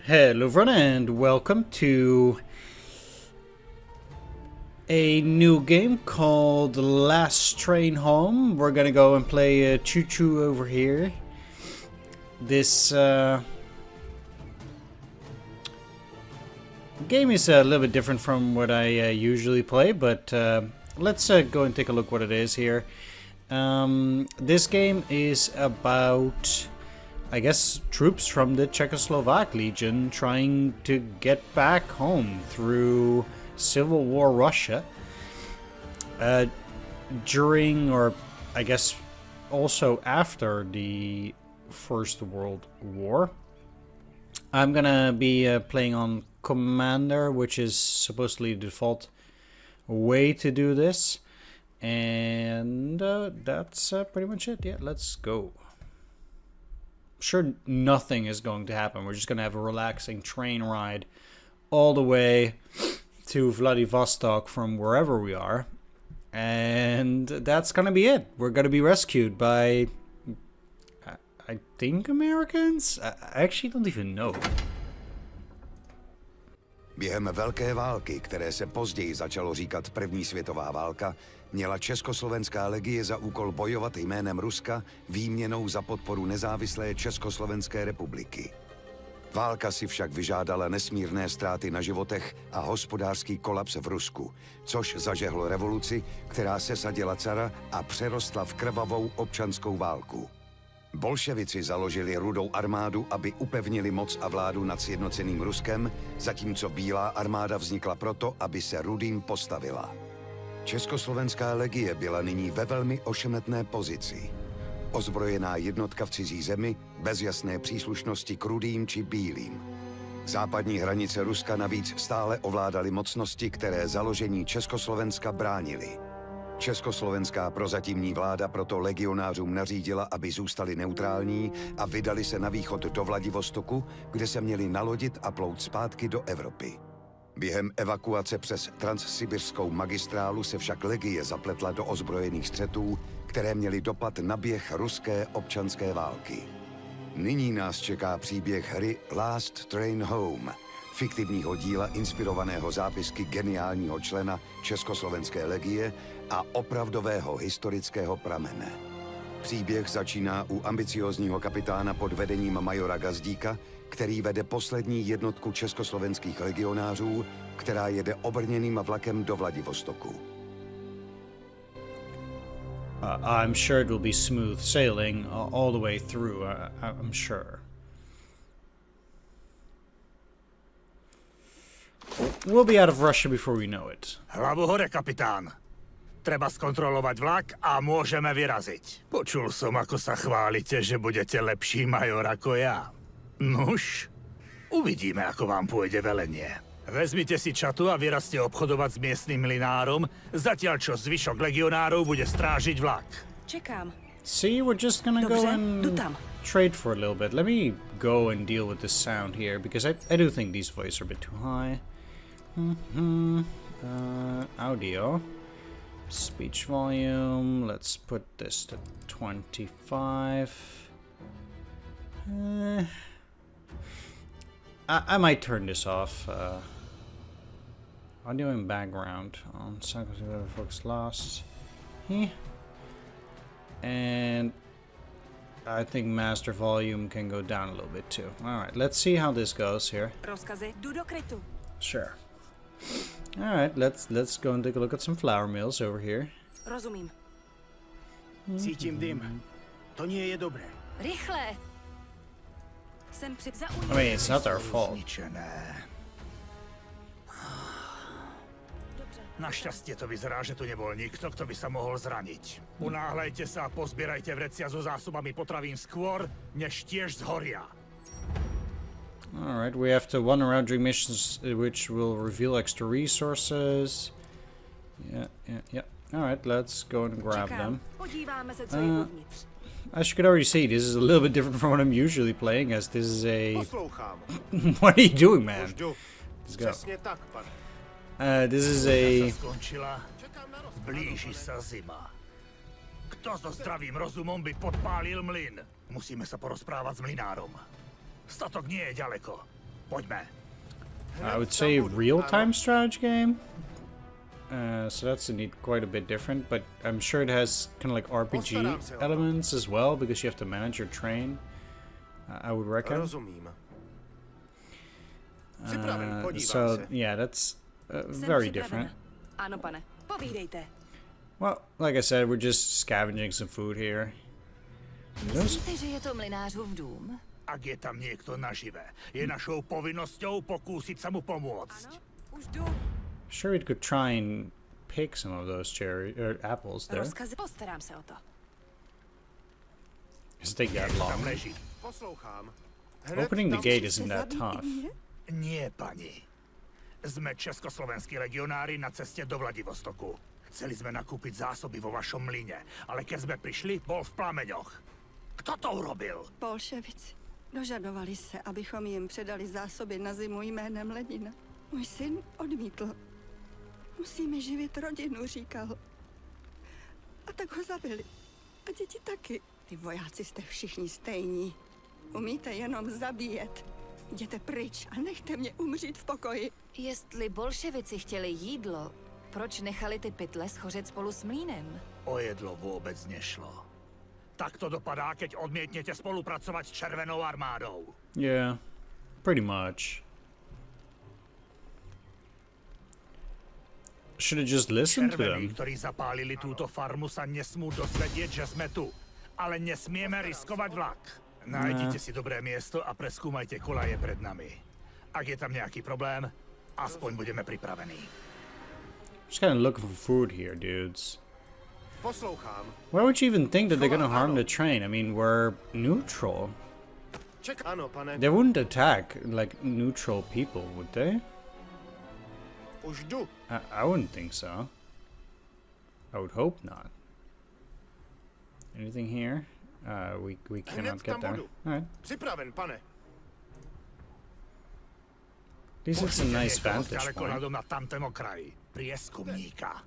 Hello everyone and welcome to a new game called Last Train Home. We're gonna go and play Choo Choo over here. This game is a little bit different from what I usually play, but let's go and take a look what it is here. This game is about, I guess, troops from the Czechoslovak Legion trying to get back home through Civil War Russia during, or I guess also after, the First World War. I'm gonna be playing on Commander, which is supposedly the default way to do this, and that's pretty much it. Yeah, let's go. Sure, nothing is going to happen. We're just going to have a relaxing train ride all the way to Vladivostok from wherever we are. And that's going to be it. We're going to be rescued by, I think, Americans? I actually don't even know. Během Velké války, které se později začalo říkat První světová válka, měla Československá legie za úkol bojovat jménem Ruska výměnou za podporu nezávislé Československé republiky. Válka si však vyžádala nesmírné ztráty na životech a hospodářský kolaps v Rusku, což zažehlo revoluci, která sesadila cara a přerostla v krvavou občanskou válku. Bolševici založili Rudou armádu, aby upevnili moc a vládu nad sjednoceným Ruskem, zatímco Bílá armáda vznikla proto, aby se Rudým postavila. Československá legie byla nyní ve velmi ošemetné pozici. Ozbrojená jednotka v cizí zemi, bez jasné příslušnosti k Rudým či Bílým. Západní hranice Ruska navíc stále ovládaly mocnosti, které založení Československa bránily. Československá prozatímní vláda proto legionářům nařídila, aby zůstali neutrální a vydali se na východ do Vladivostoku, kde se měli nalodit a plout zpátky do Evropy. Během evakuace přes transsibirskou magistrálu se však legie zapletla do ozbrojených střetů, které měly dopad na běh ruské občanské války. Nyní nás čeká příběh hry Last Train Home, fiktivního díla inspirovaného zápisky geniálního člena Československé legie a opravdového historického pramene. Příběh začíná u ambiciózního kapitána pod vedením majora Gazdíka, který vede poslední jednotku československých legionářů, která jede obrněným vlakem do Vladivostoku. I'm sure it will be smooth sailing all the way through, I'm sure. We'll be out of Russia before we know it. Hlavu hore, kapitán. Treba skontrolovať vlak a môžeme vyraziť. Počul som, ako sa chválite, že budete lepší major ako ja. Nuž, uvidíme, ako vám pôjde velenie. Vezmite si čatu a vyrazte obchodovať s miestnym mlynárom, zatiaľ čo zvyšok legionárov bude strážiť vlak. Čekám. See, we're just gonna go Dobře, and jdu tam. trade for a little bit. Let me go and deal with this sound here, because I do think these voices are a bit too high. Audio. Speech volume. Let's put this to 25. I might turn this off. Audio and background on folks lost. And I think master volume can go down a little bit too. Alright, let's see how this goes here. Rozkazy, jdu do krytu. Sure. Alright, let's go and take a look at some flour mills over here. Rozumím. Cítim dym. To nie je dobré. Rychle! Jsem I mean, it's not our fault. Zničené. Našťastie to vyzerá, že tu nebol nikto, kto by sa mohol zraniť. Unáhľajte sa a pozbierajte vrecia so zásobami potravín skôr, než tiež zhoria. Alright, we have to wander around during missions which will reveal extra resources. Yeah. Alright, let's go and grab them. Podíváme se, co je uvnitř. As you can already see, this is a little bit different from what I'm usually playing, as this is a... What are you doing, man? Let's go. This is a... Skončila. Blíži sa zima. Kto so zdravým rozumom by podpálil mlyn? Musíme sa porozprávať s mlynárom. Statok nie je ďaleko. Pojďme. I would say real-time strategy game. So that's indeed quite a bit different, but I'm sure it has kind of like RPG elements as well, because you have to manage your train. I would reckon. So yeah, that's very different. Ano, pane. Povídejte. Well, like I said, we're just scavenging some food here. Myslíte, že je to mlynářův dům? Ak je tam niekto nažive, je našou povinnosťou pokúsiť sa mu pomôcť. Ano, už jdu. Sure, we could try and pick some of those cherry or apples there. Rozkazy, postarám se o to. Does it take that Tam long? leží. Opening the gate isn't that tough. Nie, pani. Sme československí legionári na ceste do Vladivostoku. Chceli sme nakúpiť zásoby vo vašom mlyne, ale keď sme prišli, bol v plameňoch. Kto to urobil? Bolševici. Dožadovali se, abychom jim předali zásoby na zimu jménem Lenina. Můj syn odmítl. Musíme živit rodinu, říkal. A tak ho zabili. A děti taky. Ty vojáci jste všichni stejní. Umíte jenom zabíjet. Jděte pryč a nechte mě umřít v pokoji. Jestli bolševici chtěli jídlo, proč nechali ty pytle schořet spolu s mlýnem? O jedlo vôbec nešlo. Tak to dopadá, keď odmietnete spolupracovať s Červenou armádou. Yeah, pretty much. Should have just listened to Červení, them. ktorí zapálili túto farmu, sa nesmú dozvedieť, že sme tu. Ale nesmieme riskovať vlak. Nájdite si dobré miesto a preskúmajte kolaje pred nami. Ak je tam nejaký problém, aspoň budeme pripravení. Just kind of looking for food here, dudes. Why would you even think that they're gonna harm the train? I mean, we're neutral. They wouldn't attack like neutral people, would they? I wouldn't think so. I would hope not. Anything here? We cannot get there. Alright. At least it's a nice vantage point. Ďaleko na tamtém okraji. Prieskumníka.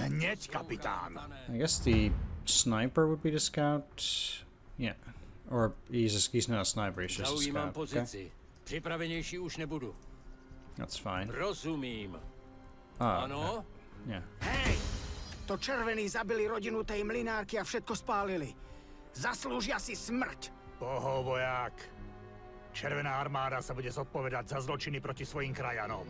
Hneď, kapitán. I guess the sniper would be the scout. Yeah. Or he's not a sniper, he's just a Zaujímám scout. Okay. pozici. Připravenější už nebudu. That's fine. Rozumím. Ah, Ano? yeah. Hej! To červení zabili rodinu tej mlynárky a všetko spálili. Zaslúžia si smrť. Voják. Červená armáda sa bude zodpovedať za zločiny proti svojim krajanom.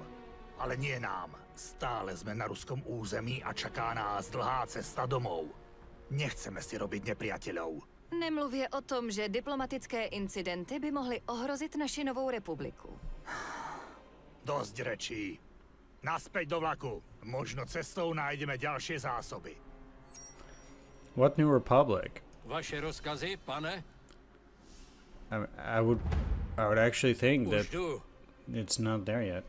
Ale nie nám. Stále sme na ruskom území a čaká nás dlhá cesta domov. Nechceme si robiť nepriateľov. Nemluvě o tom, že diplomatické incidenty by mohly ohrozit naši novou republiku. Dosť rečí. Naspäť do vlaku. Možno cestou nájdeme ďalšie zásoby. What New Republic? Vaše rozkazy, pane? I would actually think Už that jdu. it's not there yet.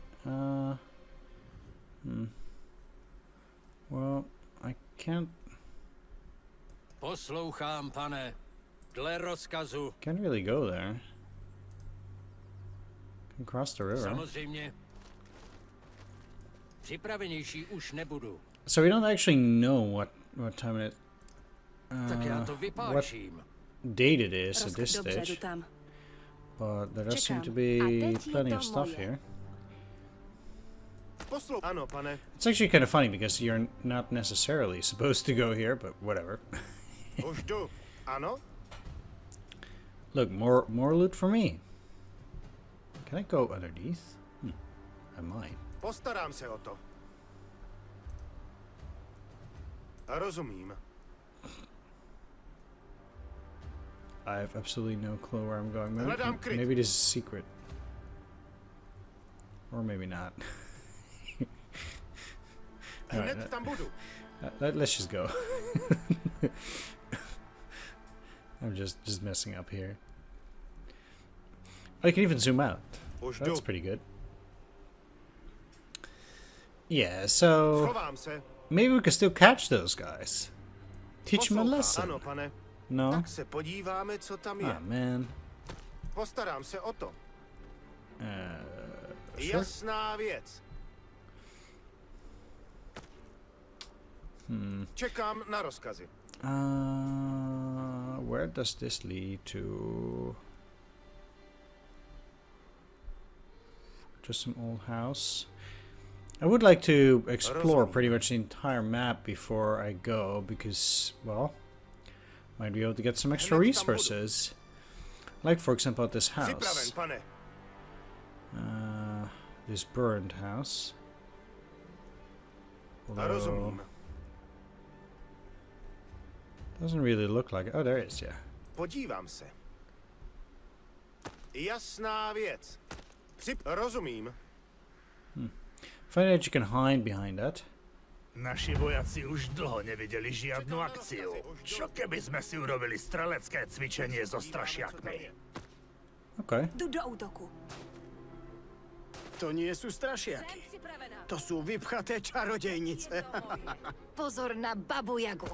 Well, I can't Poslouchám, pane. Dle rozkazu. can't really go there. Can cross the river. Samozřejmě. Připravenější už nebudu. So we don't actually know what time it Tak já to vypáčím. date it is at Rozkaz, this dobře, jdu stage. tam. But there does seem to Čekám. be A teď je plenty to of stuff moje. here. Ano, pane. It's actually kind of funny because you're not necessarily supposed to go here, but whatever. Už jdu. Ano? Look, more loot for me. Can I go underneath? I might. Postarám se o to. Rozumím. I have absolutely no clue where I'm going. Hledám kryt. Maybe this is secret. Or maybe not. Alright, Hned tam budu. let's just go. I'm just messing up here. I can even zoom out. Už That's jdu. pretty good. Yeah, so Schovám se. maybe we can still catch those guys. Teach them a lesson. Ano, pane. No? Tak se podíváme, co tam je. Ah, man. Postarám se o to. Sure. Jasná věc. Čekám na rozkazy. Where does this lead to? just some old house. I would like to explore pretty much the entire map before I go, because, well, might be able to get some extra resources. Like, for example, at this house. This burned house. Although, doesn't really look like it. Oh, there it is, yeah. Podívám se. Jasná věc. Rozumím. Find out you can hide behind that. Naši vojaci už dlho nevideli žiadnu akciu. Čo keby sme si urobili strelecké cvičenie so strašiakmi? Okay. Jdu do útoku. To nie sú strašiaky. To sú vypchaté čarodejnice. Pozor na Babu Jagu,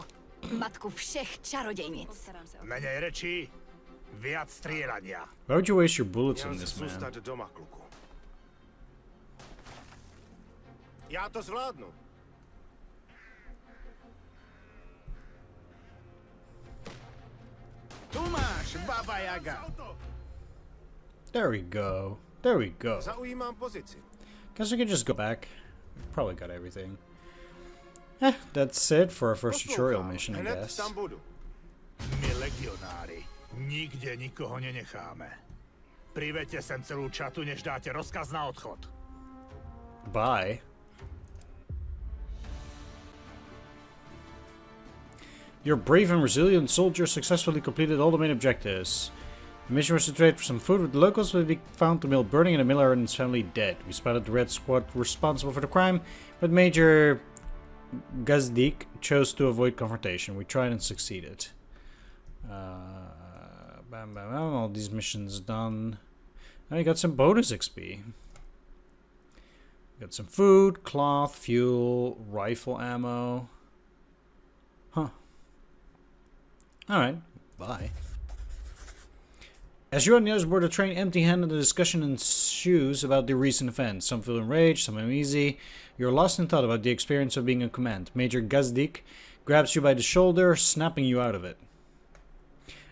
matku všech čarodejnic. Postarám se o to. Menej rečí, viac strieľania. Why would you waste your bullets on Měl this, jsi man? zůstat doma, kluku. Já to zvládnu. Tu máš, Baba Jaga. There we go. There we go. Zaujímám pozici. Guess we can just go back. Probably got everything. That's it for our first tutorial mission, I Hned guess. tam budu. My legionári nikde nikoho nenecháme. Priveďte sem celú čatu, než dáte rozkaz na odchod. Bye. Your brave and resilient soldiers successfully completed all the main objectives. The mission was to trade for some food with the locals, but we found the mill burning and the miller and his family dead. We spotted the Red Squad responsible for the crime, but Major Gazdik chose to avoid confrontation. We tried and succeeded. Bam, bam, bam. All these missions done. Now we got some bonus XP. Got some food, cloth, fuel, rifle ammo. Huh. Alright, bye. As you and the others board the train empty-handed, a discussion ensues about the recent events. Some feel enraged, some uneasy. You're lost in thought about the experience of being in command. Major Gazdik grabs you by the shoulder, snapping you out of it.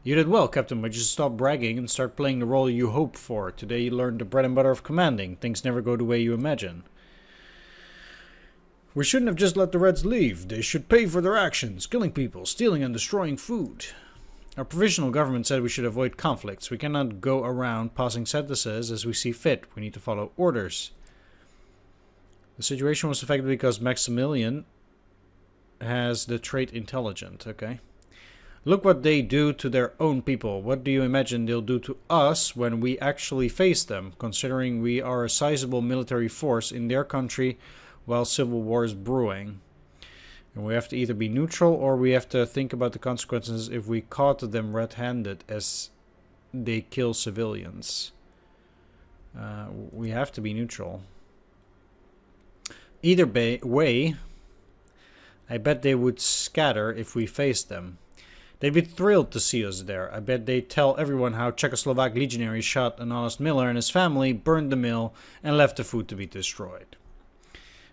You did well, Captain, but you should stop bragging and start playing the role you hope for. Today you learned the bread and butter of commanding. Things never go the way you imagine. We shouldn't have just let the Reds leave. They should pay for their actions, killing people, stealing and destroying food. Our provisional government said we should avoid conflicts. We cannot go around passing sentences as we see fit. We need to follow orders. The situation was affected because Maximilian has the trait intelligent. Okay. Look what they do to their own people. What do you imagine they'll do to us when we actually face them, considering we are a sizable military force in their country while civil war is brewing? And we have to either be neutral or we have to think about the consequences if we caught them red-handed as they kill civilians. We have to be neutral. Either way, I bet they would scatter if we faced them. They'd be thrilled to see us there. I bet they'd tell everyone how Czechoslovak legionaries shot an honest miller and his family, burned the mill, and left the food to be destroyed.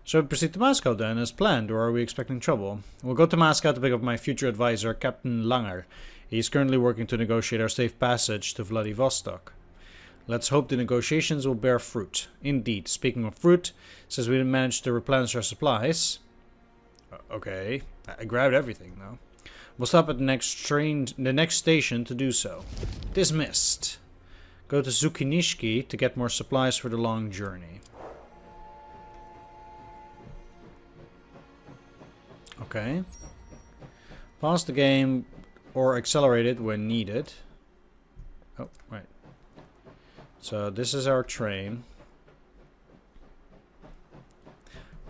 So we proceed to Moscow then, as planned, or are we expecting trouble? We'll go to Moscow to pick up my future advisor, Captain Langer. He's currently working to negotiate our safe passage to Vladivostok. Let's hope the negotiations will bear fruit. Indeed, speaking of fruit, since we didn't manage to replenish our supplies... Okay, I grabbed everything though. We'll stop at the next station to do so. Dismissed. Go to Zukinishki to get more supplies for the long journey. Okay. Pause the game or accelerate it when needed. Oh, right. So this is our train.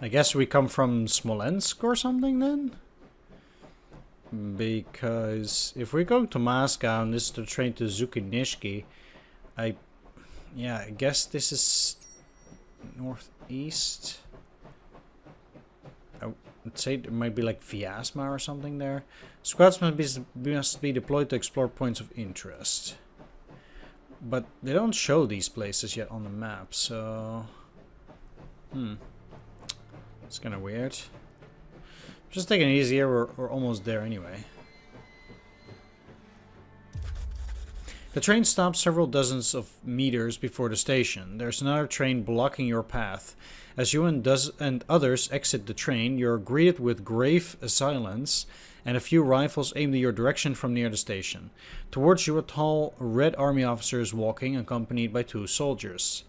I guess we come from Smolensk or something then? Because if we're going to Moscow and this is the train to Zukinishki, I guess this is northeast. I would say it might be like Vyazma or something there. Squads must be deployed to explore points of interest. But they don't show these places yet on the map, so... It's kind of weird. Just taking it easier, we're almost there anyway. The train stops several dozens of meters before the station. There's another train blocking your path. As you and others exit the train, you're greeted with grave silence and a few rifles aimed in your direction from near the station. Towards you, a tall red army officer is walking, accompanied by 2 soldiers.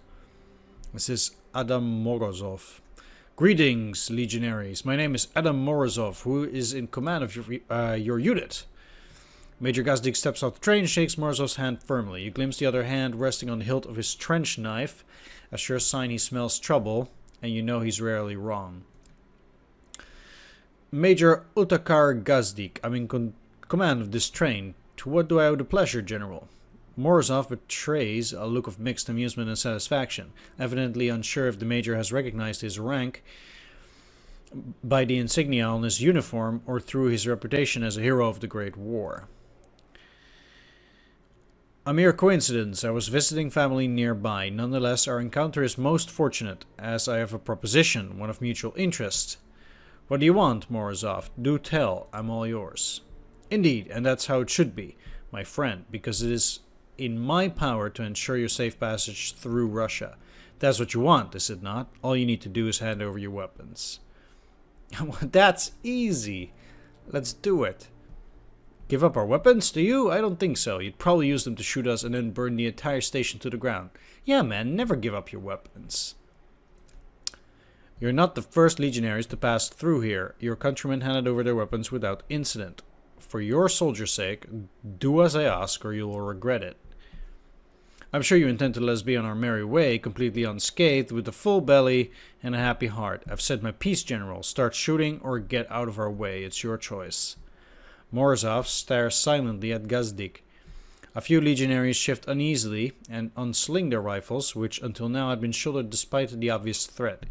This is Adam Morozov. Greetings, legionaries. My name is Adam Morozov, who is in command of your unit. Major Gazdik steps off the train and shakes Morozov's hand firmly. You glimpse the other hand resting on the hilt of his trench knife, a sure sign he smells trouble, and you know he's rarely wrong. Major Utakar Gazdik, I'm in command of this train. To what do I owe the pleasure, General? Morozov betrays a look of mixed amusement and satisfaction, evidently unsure if the major has recognized his rank by the insignia on his uniform or through his reputation as a hero of the Great War. A mere coincidence. I was visiting family nearby. Nonetheless, our encounter is most fortunate, as I have a proposition, one of mutual interest. What do you want, Morozov? Do tell. I'm all yours. Indeed, and that's how it should be, my friend, because it is in my power to ensure your safe passage through Russia. That's what you want, is it not? All you need to do is hand over your weapons. That's easy. Let's do it. Give up our weapons, do you? I don't think so. You'd probably use them to shoot us and then burn the entire station to the ground. Yeah, man, never give up your weapons. You're not the first legionaries to pass through here. Your countrymen handed over their weapons without incident. For your soldier's sake, do as I ask or you will regret it. I'm sure you intend to let us be on our merry way, completely unscathed, with a full belly and a happy heart. I've said my piece, General. Start shooting or get out of our way. It's your choice. Morozov stares silently at Gazdik. A few legionaries shift uneasily and unsling their rifles, which until now had been shouldered despite the obvious threat.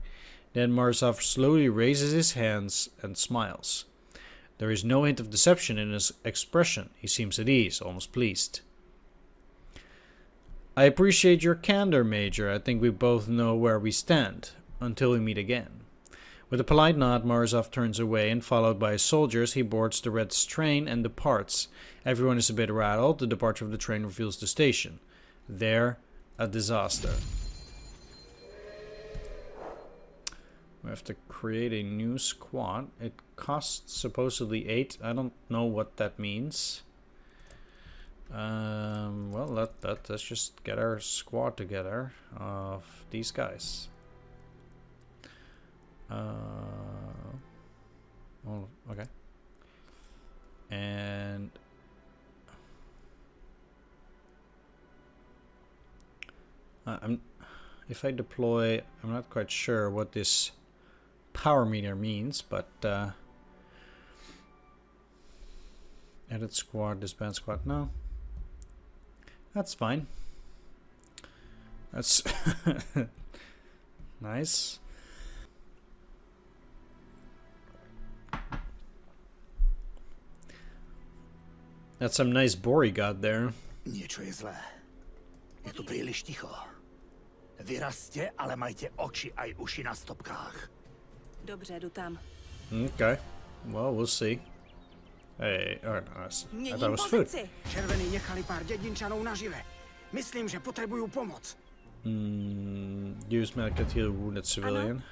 Then Morozov slowly raises his hands and smiles. There is no hint of deception in his expression. He seems at ease, almost pleased. I appreciate your candor, Major. I think we both know where we stand, until we meet again. With a polite nod, Morozov turns away, and followed by his soldiers, he boards the red train and departs. Everyone is a bit rattled. The departure of the train reveals the station. There, a disaster. We have to create a new squad. It costs supposedly 8. I don't know what that means. Well, let's just get our squad together of these guys. Oh, okay. And if I deploy, I'm not quite sure what this power meter means, but edit squad, disband squad, no. That's fine. That's nice. That's some nice boar he got there. Niečo je zlé. Je tu príliš ticho. Vyrazte, ale majte oči aj uši na stopkách. Dobře, jdu tam. Okay. Well, we'll see. Hey, alright, nice. I thought it was food. Červení nechali pár dědinčanů nažive. Myslím, že potřebují pomoc. Use medic to heal wounded civilian.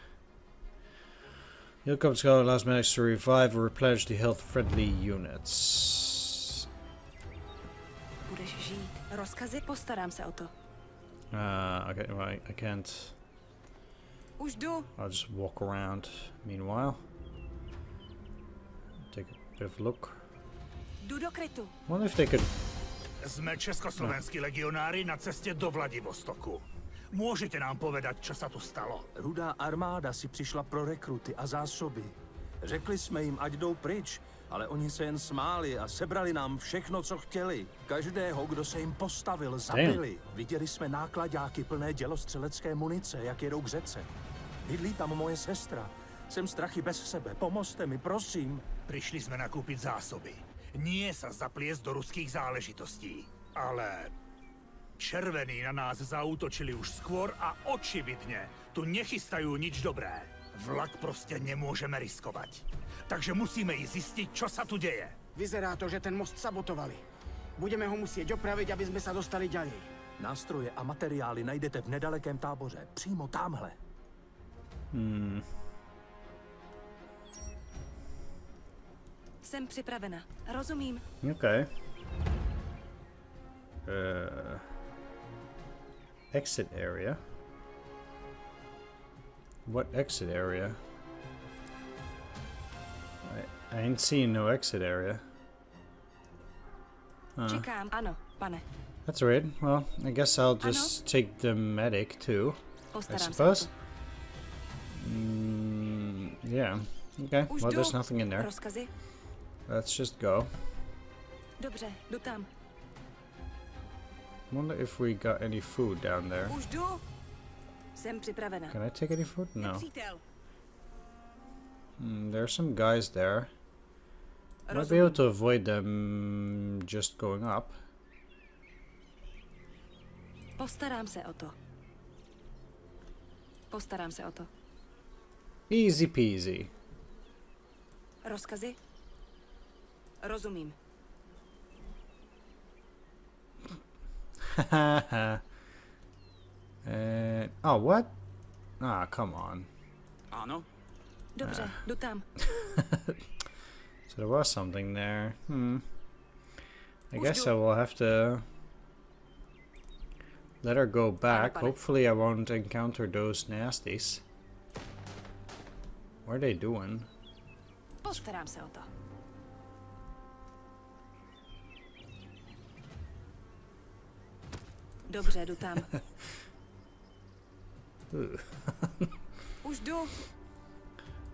Heal comes to allows medics to revive or replenish the health friendly units. Budeš žít. Rozkazy, postarám se o to. Okay, right, I can't. Už jdu. I'll just walk around meanwhile. Take a bit of a look. Jdu do krytu. Wonder if they could. Sme československí legionári na cestě do Vladivostoku. Môžete nám povedať, čo sa tu stalo? Rudá armáda si přišla pro rekruty a zásoby. Řekli jsme jim, ať jdou pryč, ale oni se jen smáli a sebrali nám všechno, co chtěli. Každého, kdo se jim postavil, zabili. Viděli jsme nákladáky plné dělostřelecké munice, jak jedou k řece. Bydlí tam moje sestra. Jsem strachy bez sebe. Pomozte mi, prosím. Prišli sme nakúpiť zásoby. Nie sa zapliesť do ruských záležitostí. Ale červení na nás zaútočili už skôr a očividne tu nechystajú nič dobré. Vlak proste nemôžeme riskovať. Takže musíme ísť zistiť, čo sa tu deje. Vyzerá to, že ten most sabotovali. Budeme ho musieť opraviť, aby sme sa dostali ďalej. Nástroje a materiály najdete v nedalekém táboře. Přímo tamhle. Jsem připravena. Rozumím. Okay. Exit area. What exit area? I ain't seeing no exit area. Čekám. Ano, pane. That's weird. Well, I guess I'll just take the medic too. I Postarám se o suppose. to. Yeah. Okay. Už Well, jdu. there's nothing in there. Rozkazy? Let's just go. Dobře, jdu tam. Wonder if we got any food down there. Už jdu. Jsem připravena. Can I take any food? No. Nepřítel. There are some guys there. Might be able to avoid them just going up. Postarám se o to. Postarám se o to. Easy peasy. Rozkazy? Rozumím. Oh, what? Ah, come on. Ano? Dobře, jdu tam. So there was something there. I guess I will have to let her go back. Hopefully I won't encounter those nasties. What are they doing? Postarám se o to. Dobře, jdu tam. Už jdu.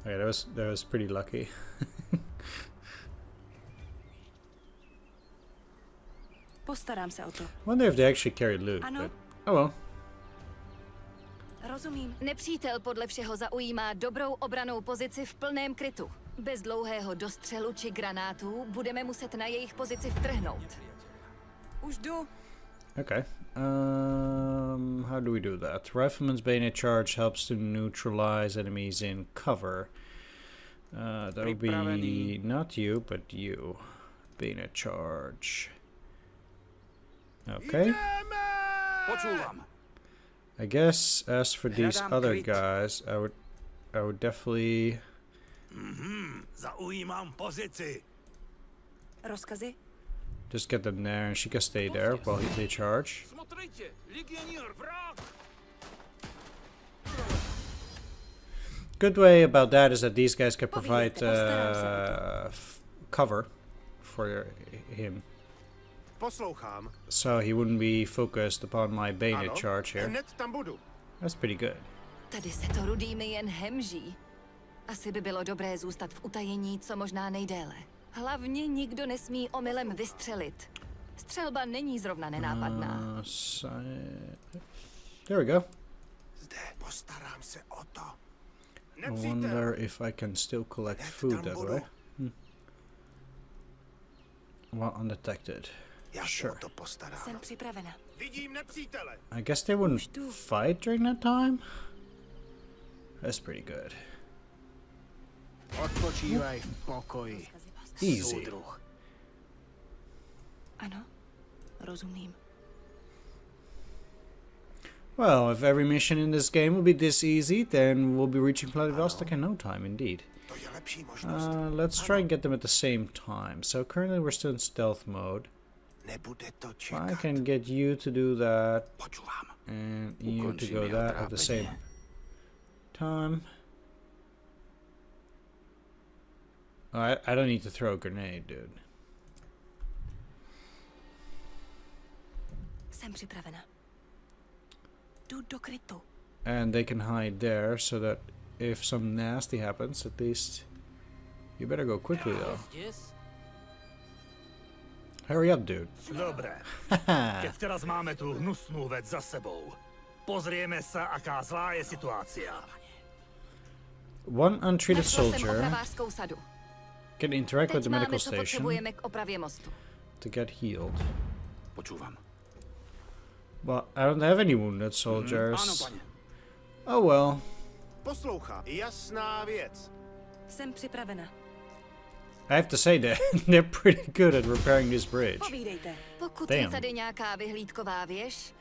Okay, that was pretty lucky. Postarám se o to. Wonder if they actually carry loot. Ano. But, oh well. Rozumím. Nepřítel podle všeho zaujímá dobrou obranou pozici v plném krytu. Bez dlouhého dostřelu či granátů budeme muset na jejich pozici vtrhnout. Už jdu. Okay. How do we do that? Rifleman's bayonet charge helps to neutralize enemies in cover. That would be not you, but you. Bayonet charge. Okay. Počúvam. I guess as for these other guys, I would definitely. Zaujímám pozici. Rozkazy? Just get them there, and she can stay there while they charge. Смотрите, легионер, враг! Good way about that is that these guys can provide cover for him, Poslouchám. so he wouldn't be focused upon my bayonet Ano, charge here. hned tam budu. That's pretty good. Tady se to rudými jen hemží. Asi by bylo dobré zůstat v utajení co možná nejdéle. Hlavně nikdo nesmí omylem vystřelit. Střelba není zrovna nenápadná. There we go. Zde, postarám se o to. I wonder if I can still collect food that way. Well, undetected. Já se Sure. o to postarám. Jsem připravena. Vidím nepřítele. I guess they wouldn't fight during that time. That's pretty good. Odpočívaj v pokoji. Easy. Soudruh. Ano, rozumím. Well, if every mission in this game will be this easy, then we'll be reaching Vladivostok in no time, indeed. To je lepší možnost. Let's try and get them at the same time. So currently we're still in stealth mode. Nebude to I čekat. can get you to do that, Počúvam. and you to Ukončím go jeho that at the same trápení. time. Oh, I don't need to throw a grenade, dude. Jsem připravena. Jdu do krytu. And they can hide there, so that if some nasty happens, at least you better go quickly though. Yes? Hurry up, dude. Dobre. Keď teraz máme tú hnusnú vec za sebou, pozrieme sa, aká zlá je situácia. One untreated Našla jsem soldier opravářskou sadu. can interact with Teď the medical máme, co station potřebujeme k opravě mostu. to get healed. Počúvam. Well, I don't have any wounded Áno, soldiers. pane. Oh well. Poslouchá. Jasná věc. Jsem připravena. I have to say that they're pretty good at repairing this bridge. Povídejte. Pokud je Damn. tady nějaká vyhlídková věž,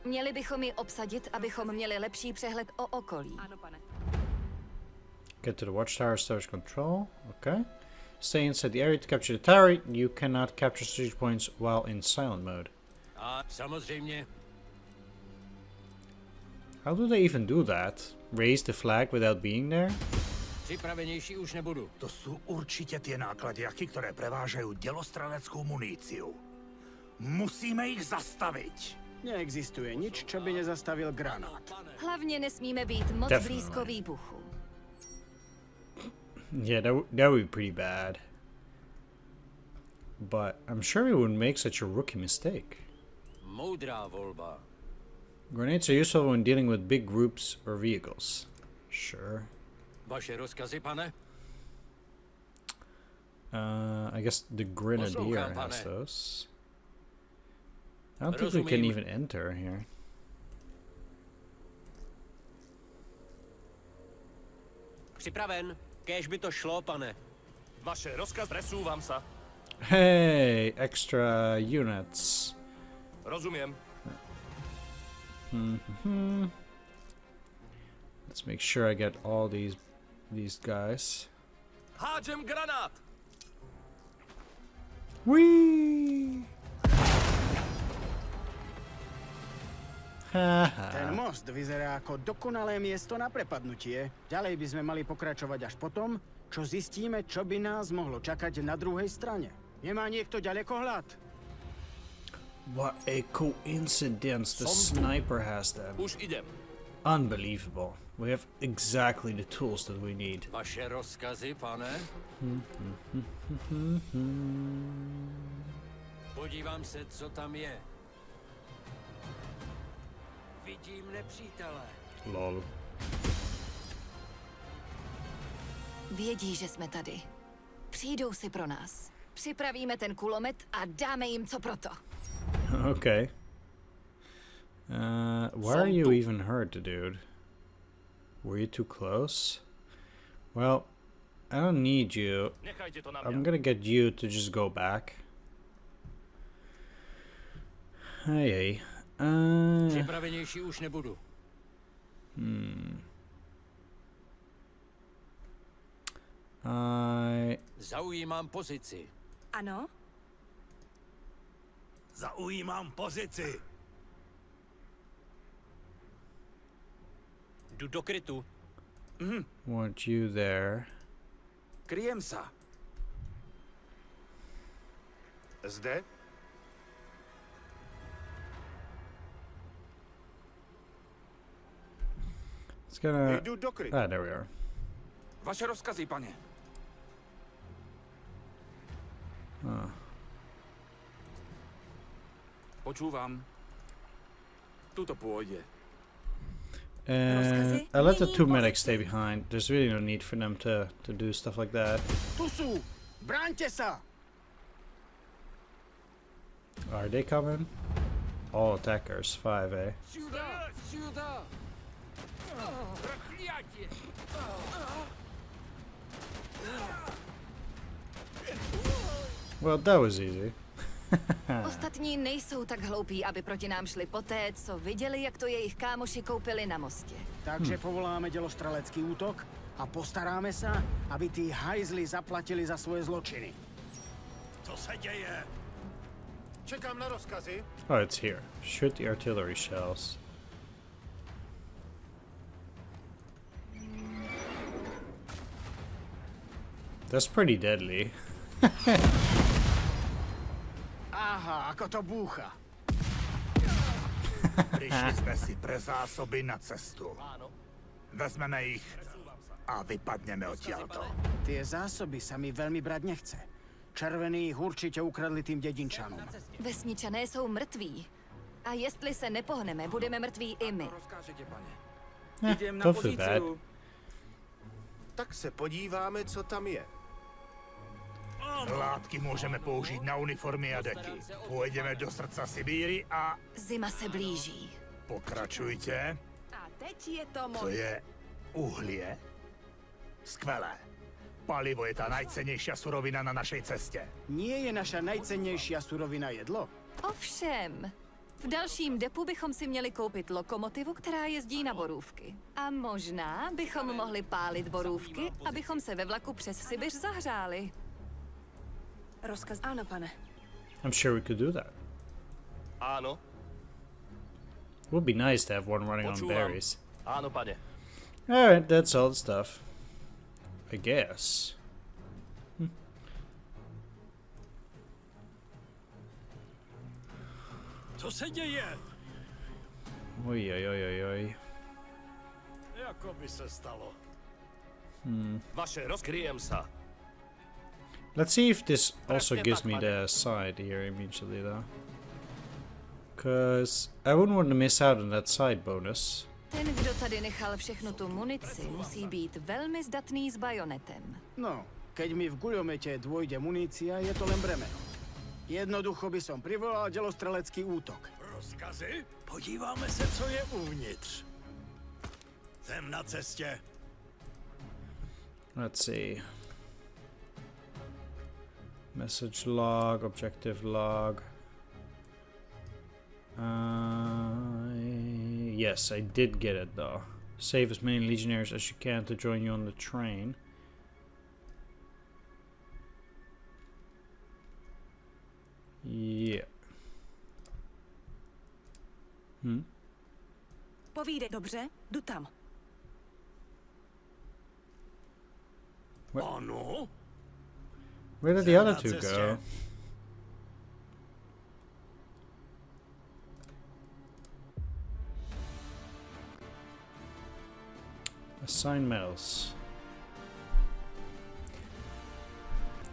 měli bychom ji obsadit, abychom měli lepší přehled o okolí. Ano, pane. Get to the watchtower, establish control. Okay. Stay inside the area to capture the tower. You cannot capture strategic points while in silent mode. A samozřejmě. How do they even do that? Raise the flag without being there? Připravenější už nebudu. To sú určite tie nákladiaky, ktoré prevážajú delostreleckou muníciu. Musíme ich zastaviť. Neexistuje nič, čo by nezastavil granát. Hlavně nesmíme být moc Definitely. blízko výbuchu. Yeah, that would be pretty bad. But I'm sure he wouldn't make such a rookie mistake. Moudrá volba. Grenades are useful when dealing with big groups or vehicles. Sure. Vaše rozkazy, pane? I guess the Grenadier Poslouchám, has pane. those. I don't think we can Rozumím. even enter here. Připraven. Kéž by to šlo, pane. Vaše rozkaz, presúvam sa. Hey, extra units. Rozumiem. Let's make sure I get all these guys. Hádžem granát! Whee! Haha. Ten most vyzerá ako dokonalé miesto na prepadnutie. Ďalej by sme mali pokračovať až potom, čo zistíme, čo by nás mohlo čakať na druhej strane. Nemá niekto ďalekohľad? What a coincidence! The sniper has them. Už idem. Unbelievable. We have exactly the tools that we need. Vaše rozkazy, pane? Podívám se, co tam je. Vidím nepřítele. Lol. Vědí, že jsme tady. Přijdou si pro nás. Připravíme ten kulomet a dáme jim co proto. Okay. Why are you even hurt, dude? Were you too close? Well, I don't need you. Nechajte to na I'm mňa. gonna get you to just go back. Hey. Připravenější už nebudu. Zaujímám pozici. Ano? Zaujímam pozici. Jdu do krytu. Want you there. Kryjem sa. Zde? It's gonna. Jdu do krytu. Ah, there we are. Vaše rozkazy, pane. Počúvam. Tuto pôjde. I let the two medics stay behind. There's really no need for them to do stuff like that. Tu sú! Bráňte sa! Are they coming? All attackers, 5, eh? Sюда! Sюда! Prokliatie! Well, that was easy. Ostatní nejsou tak hloupí, aby proti nám šli poté, co viděli, jak to jejich kámoši koupili na mostě. Takže povoláme delostrelecký útok a postaráme sa, aby tí hajzli zaplatili za svoje zločiny. Co se deje? Čekám na rozkazy. Oh, it's here. Shoot the artillery shells. That's pretty deadly. Aha, ako to búcha. Prišli sme si pre zásoby na cestu. Vezmeme ich a vypadneme odtiaľto. Tie zásoby sa mi veľmi brať nechce. Červení ich určite ukradli tým dedinčanom. Vesničané jsou mrtví. A jestli se nepohneme, budeme mrtví i my. Rozkážete, pane. Idem na don't feel bad. pozíciu. Tak se podíváme, co tam je. Látky môžeme použiť na uniformy a deky. Pôjdeme do srdca Sibíry a Zima se blíží. A teď je to to moje. je uhlie. Skvelé. Palivo je tá najcennejšia surovina na našej ceste. Nie je naša najcennejšia surovina jedlo? Ovšem, v dalším depu bychom si měli koupit lokomotivu, která jezdí na borůvky. A možná bychom mohli pálit borůvky, abychom se ve vlaku přes Sibiř zahřáli. Rozkaz ano, pane. I'm sure we could do that. Áno, Would be nice to have one running on počúvam. berries. Áno, pane. Alright, that's all the stuff. I guess. Co se děje? Oj, oj, oj, oj, oj. Jako by se stalo. Vaše rozkryjem sa. Let's see if this also gives me the side here immediately, though. Because I wouldn't want to miss out on that side bonus. Ten, kdo tady nechal všechnu tu munici, musí být velmi zdatný s bajonetem. No, keď mi v guľomete dôjde munícia, je to len bremeno. Jednoducho by som privolal delostrelecký útok. Rozkazy? Podíváme se, co je uvnitř. Jsem na cestě. Let's see. Message log, objective log. Yes, I did get it though. Save as many legionnaires as you can to join you on the train. Yeah. Povídej, dobře? Jdu tam. Ano? Where did the other two go? Assign medals.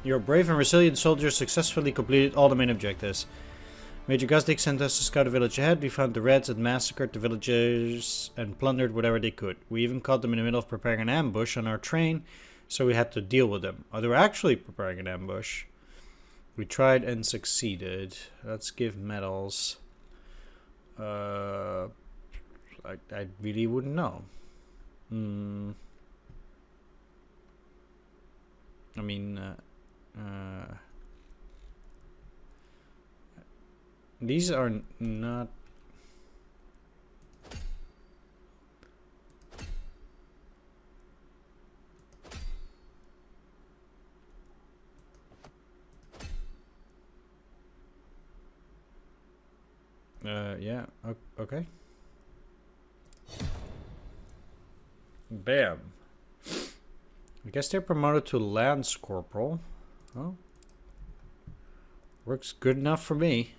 Your brave and resilient soldiers successfully completed all the main objectives. Major Gazdik sent us to scout a village ahead. We found the Reds and massacred the villagers and plundered whatever they could. We even caught them in the middle of preparing an ambush on our train, so we had to deal with them. Oh, they were actually preparing an ambush. We tried and succeeded. Let's give medals. I really wouldn't know. I mean, these are not. Yeah, okay. Bam. I guess they're promoted to Lance Corporal. Oh. Works good enough for me.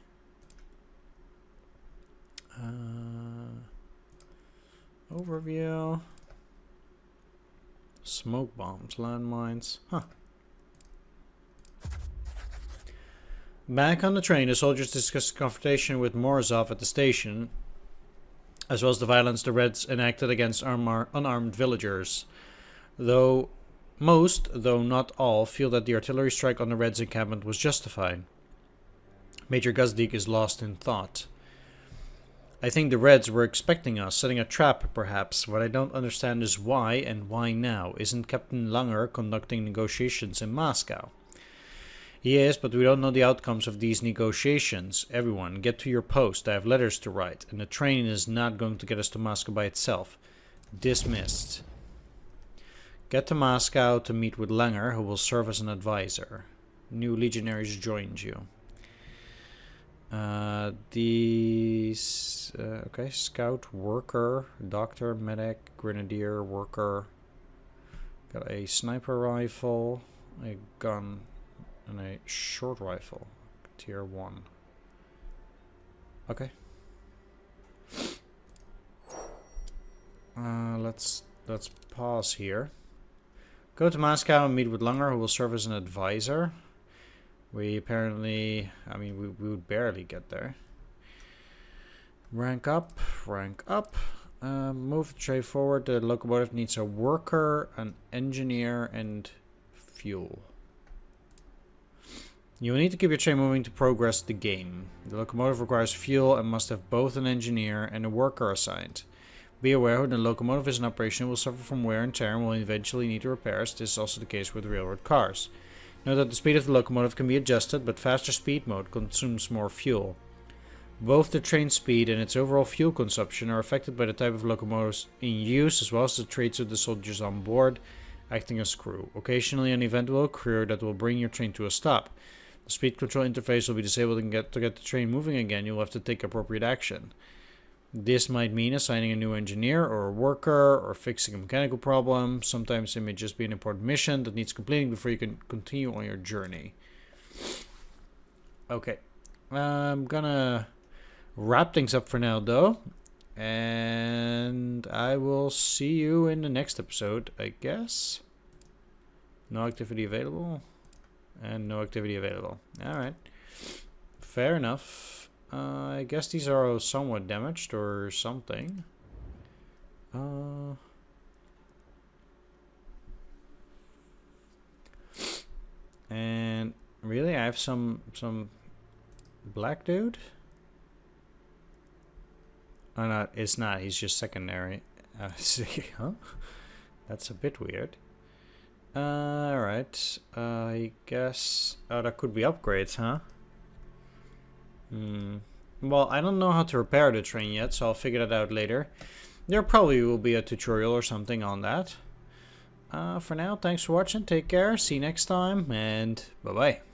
Overview. Smoke bombs, landmines. Huh. Back on the train, the soldiers discussed the confrontation with Morozov at the station, as well as the violence the Reds enacted against unarmed villagers. Though most, though not all, feel that the artillery strike on the Reds' encampment was justified. Major Gazdik is lost in thought. I think the Reds were expecting us, setting a trap perhaps. What I don't understand is why, and why now. Isn't Captain Langer conducting negotiations in Moscow? He is, but we don't know the outcomes of these negotiations. Everyone, get to your post. I have letters to write, and the train is not going to get us to Moscow by itself. Dismissed. Get to Moscow to meet with Langer, who will serve as an advisor. New legionaries joined you. Okay, scout, worker, doctor, medic, grenadier, worker. Got a sniper rifle, a gun, and a short rifle. Tier 1. Okay. Let's pause here. Go to Moscow and meet with Langer, who will serve as an advisor. We apparently, I mean, we would barely get there. Rank up, rank up. Move the train forward. The locomotive needs a worker, an engineer, and fuel. You will need to keep your train moving to progress the game. The locomotive requires fuel and must have both an engineer and a worker assigned. Be aware when the locomotive is in operation, it will suffer from wear and tear and will eventually need repairs. This is also the case with railroad cars. Note that the speed of the locomotive can be adjusted, but faster speed mode consumes more fuel. Both the train speed and its overall fuel consumption are affected by the type of locomotives in use, as well as the traits of the soldiers on board, acting as crew. Occasionally an event will occur that will bring your train to a stop. The speed control interface will be disabled, and to get the train moving again, you'll have to take appropriate action. This might mean assigning a new engineer or a worker, or fixing a mechanical problem. Sometimes it may just be an important mission that needs completing before you can continue on your journey. Okay, I'm gonna wrap things up for now though, and I will see you in the next episode, I guess. No activity available, and no activity available. Alright, fair enough. I guess these are all somewhat damaged or something. And really, I have some black dude? Oh no, it's not. He's just secondary. Huh? That's a bit weird. Alright. I guess... Oh, that could be upgrades, huh? Well, I don't know how to repair the train yet, so I'll figure that out later. There probably will be a tutorial or something on that. For now, thanks for watching. Take care. See you next time, and bye-bye.